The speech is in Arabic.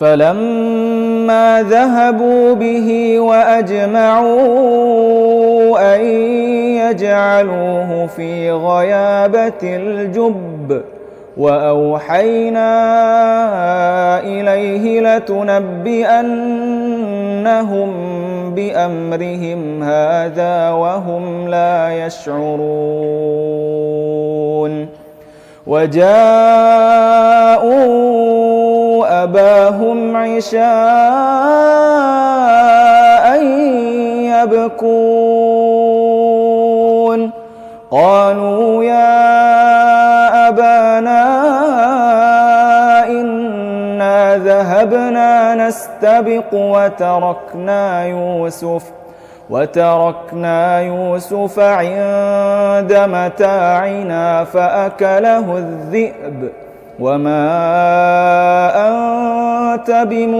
فلما ذهبوا به وأجمعوا أن يجعلوه في غيابة الجب وأوحينا إليه لتنبئنهم بأمرهم هذا وهم لا يشعرون وجاءوا أباهم عشاء يبكون قالوا يا أبانا إنا ذهبنا نستبق وتركنا يوسف عند متاعنا فأكله الذئب وما أنت بمؤمن